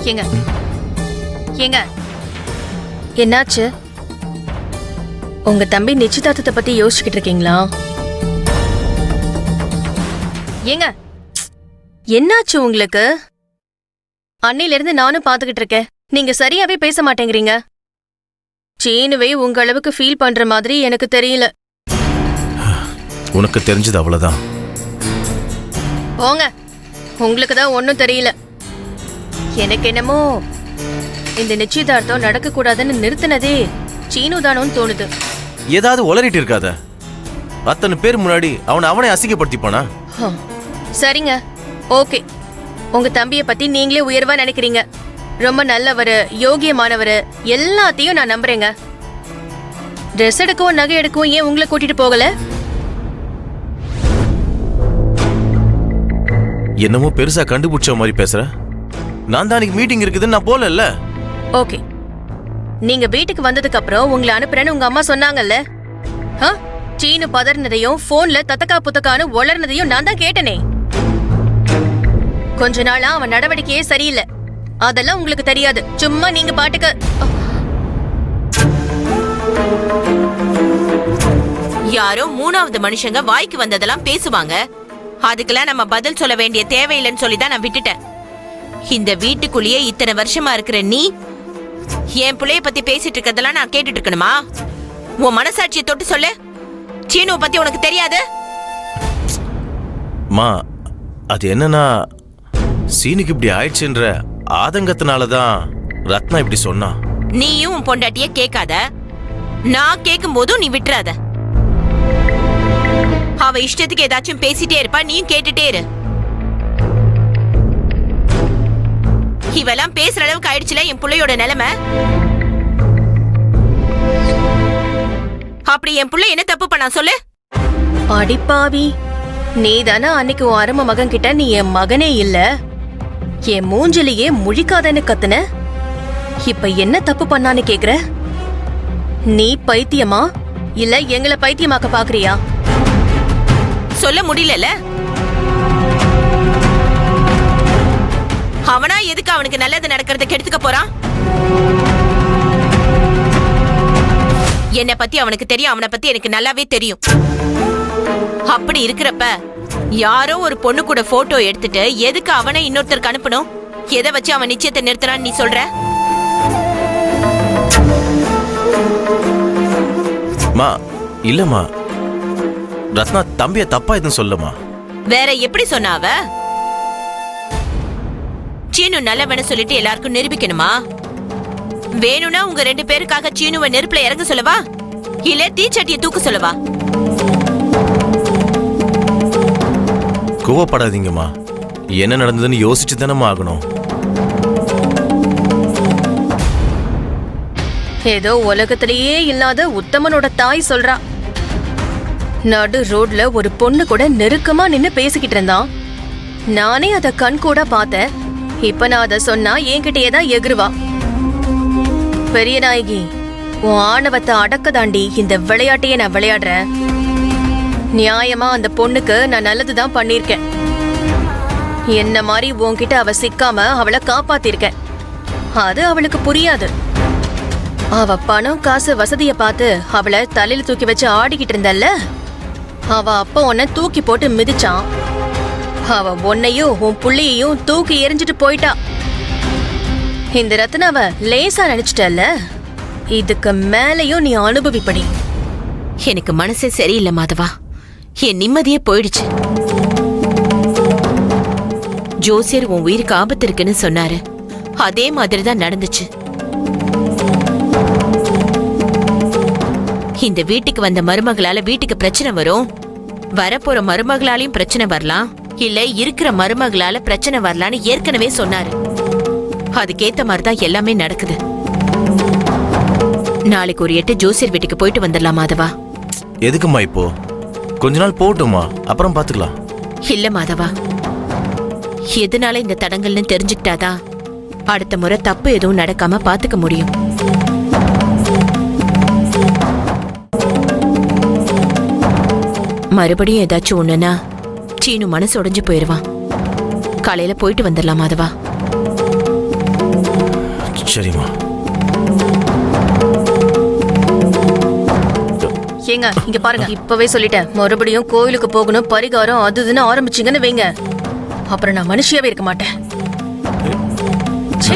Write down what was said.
ஏங்க ஏங்க என்னாச்சு? உங்க தம்பி நிச்சயதார்த்தத்தை பத்தி யோசிச்சுக்கிட்டு இருக்கீங்களா? ஏங்க என்னாச்சு உங்களுக்கு? அன்னையில இருந்து நானும் பாத்துக்கிட்டு இருக்கேன். நீங்க சரியாவே பேச மாட்டேங்கிறீங்க. சீனுவை உங்க அளவுக்கு ஃபீல் பண்ற மாதிரி எனக்கு தெரியல. உனக்கு தெரிஞ்சது அவ்வளவுதான். போங்க, உங்களுக்கு தான் ஒன்னும் தெரியல. எனக்கு என்னமோ இந்த நிச்சயதார்த்தம் நடக்க கூடாதுன்னு நிறுத்தினதே சீனு தானோன்னு தோணுது. ஏதாவது உளறிட்டு இருக்காத. அத்தனை பேர் முன்னாடி அவனை அசிங்கப்படுத்திப்பானா? சரிங்க, ஓகே. உங்க தம்பிய பத்தி நீங்களே உயர்வா நினைக்கிறீங்க. ரொம்ப நல்லவரு, யோகியமானவரு, எல்லாத்தையும் நான் நம்புறேங்க. ட்ரெஸ் எடுக்கவும் நகை எடுக்கவும் ஏன் உங்களை கூட்டிட்டு போகல? என்னமோ பெருசா கண்டுபிடிச்ச மாதிரி பேசுற. நான் தான் மீட்டிங் இருக்குதுன்னு நான் போல. ஓகே, நீங்க வீட்டுக்கு வந்ததுக்கு அப்புறம் உங்களை அனுப்புறேன்னு உங்க அம்மா சொன்னாங்கல்ல. சீனு பதறினதையும் போன்ல தத்தக்கா புத்தக்கான்னு வளர்னதையும் நான் தான் கேட்டனே. கொஞ்ச நாளா அவன் நடவடிக்கையே சரியில்லை. அதெல்லாம் உங்களுக்கு தெரியாது. சும்மா நீங்க பாட்டுக்கு யாரோ மூணாவது மனுஷங்க வாய்க்கு வந்ததெல்லாம் பேசுவாங்க. அதுக்கெல்லாம் நம்ம பதில் சொல்ல வேண்டிய தேவையில்லைன்னு சொல்லிதான் நான் விட்டுட்டேன். இந்த வீட்டுக்குள்ளேயே இத்தனை வருஷமா இருக்கிற நீ என் பிள்ளைய பத்தி பேசிட்டு இருக்கதெல்லாம் நான் கேட்டுட்டு இருக்கணுமா? உன் மனசாட்சியை தொட்டு சொல்லு. சீனுவை பத்தி உனக்கு தெரியாது? மா, அது என்னன்னா சீனுக்கு இப்படி ஆயிடுச்சுன்ற ஆதங்கத்தினாலதான் ரத்னா இப்படி சொன்னா. நீயும் உன் பொண்டாட்டிய கேட்காத. நான் கேட்கும் போதும் நீ விட்டுறாத. அவ இஷ்டத்துக்கு ஏதாச்சும் பேசிட்டே இருப்பா, நீயும் கேட்டுட்டே இரு. இவெல்லாம் பேசுற அளவுக்கு ஆயிடுச்சுல என் பிள்ளையோட நிலைமை. அப்படி என் பிள்ளை என்ன தப்பு பண்ணா சொல்லு? அடிப்பாவி, நீதானா அன்னைக்கு உன் அருமை மகன் கிட்ட நீ என் மகனே இல்ல, என் மூஞ்சிலேயே முழிக்காதன்னு கத்துன. இப்ப என்ன தப்பு பண்ணான்னு கேக்குற? நீ பைத்தியமா இல்ல எங்களை பைத்தியமாக்க பாக்குறியா? சொல்ல முடியல. அவனா எதுக்கு அவனுக்கு நல்லது நடக்கிறத கெடுத்துக்க போறான்? என்னை பத்தி அவனுக்கு தெரியும், அவனை பத்தி எனக்கு நல்லாவே தெரியும். அப்படி இருக்கிறப்ப யாரோ ஒரு பொண்ணு கூட போட்டோ எடுத்துட்டு எதுக்கு அவனை இன்னொருத்தருக்கு அனுப்பணும்? எதை வச்சு அவன் நிச்சயத்தை நிறுத்தினான்னு நீ சொல்ற? மா, இல்லம்மா, ரத்னா தம்பிய தப்பா எதுவும் சொல்லமா. வேற எப்படி சொன்ன அவ? சீனு நல்லவன சொல்லிட்டு எல்லாருக்கும் நிரூபிக்கணுமா? வேணும்னா உங்க ரெண்டு பேருக்காக சீனுவை நெருப்புல இறங்க சொல்லவா, இல்ல தீச்சட்டியை தூக்க சொல்லவா? கோவப்படாதீங்கம்மா. என்ன நடந்ததுன்னு யோசிச்சு தானே ஆகணும். ஏதோ உலகத்திலேயே இல்லாத உத்தமனோட தாய் சொல்றா. நடு ரோட்ல ஒரு பொண்ணு கூட நெருக்கமா நின்னு பேசிக்கிட்டு இருந்தான். நானே அத கண் கூட பார்த்தேன். இப்ப நான் அத சொன்னா என்கிட்டயே தான் எகிருவா. பெரிய நாயகி, உன் ஆணவத்தை அடக்க தாண்டி இந்த விளையாட்டையே நான் விளையாடுறேன். நியாயமா அந்த பொண்ணுக்கு நான் நல்லதுதான் பண்ணிருக்கேன். என்ன மாதிரி உன்கிட்ட அவ சிக்காம அவளை காப்பாத்திருக்கேன். அது அவளுக்கு புரியாது. அவ பணம் காசு வசதிய பார்த்து அவளை தலையில தூக்கி வச்சு ஆடிக்கிட்டு இருந்தல்ல, அவ அப்ப உன்னை தூக்கி போட்டு மிதிச்சான். அவ உன்னையும் உன் புள்ளையையும் தூக்கி எரிஞ்சிட்டு போயிட்டா. இந்த ரத்னாவ லேசா நினைச்சிட்டல்ல, இதுக்கு மேலையும் நீ அனுபவிப்படி. எனக்கு மனசே சரியில்லை மாதவா. என் நிம்மதியே போயிடுச்சு. ஜோசியர் உன் உயிருக்கு ஆபத்து இருக்குன்னு சொன்னாரு. அதே மாதிரிதான் நடந்துச்சு. இந்த வீட்டுக்கு வந்த மருமகளால வீட்டுக்கு பிரச்சனை வரும். வரப்போற மருமகளாலையும் பிரச்சனை வரலாம், இல்ல இருக்கிற மருமகளால பிரச்சனை வரலான்னு ஏற்கனவே சொன்னாரு. அதுக்கேத்த மாதிரிதான் எல்லாமே நடக்குது. நாளைக்கு ஒரு 8 ஜோசியர் வீட்டுக்கு போயிட்டு வந்துடலாம் மாதவா. எதுக்குமா இப்போ? கொஞ்ச நாள் போட்டுமா, அப்புறம் பாத்துக்கலாம். இல்ல மாதவா, எதனால இந்த தடங்கள்னு தெரிஞ்சுக்கிட்டாதான் அடுத்த முறை தப்பு எதுவும் நடக்காம பாத்துக்க முடியும். மறுபடியும் ஏதாச்சும் ஒண்ணுன்னா சீனு மனசு உடைஞ்சு போயிருவான். காலையில போயிட்டு வந்துடலாம் மாதவா. சரிம்மா. ஏங்க இங்க பாருங்க, இப்பவே சொல்லிட்டேன், மறுபடியும் கோயிலுக்கு போகணும், பரிகாரம் அது இதுன்னு ஆரம்பிச்சீங்கன்னு வைங்க, அப்புறம் நான் மனுஷியாவே இருக்க மாட்டேன். ச்சே.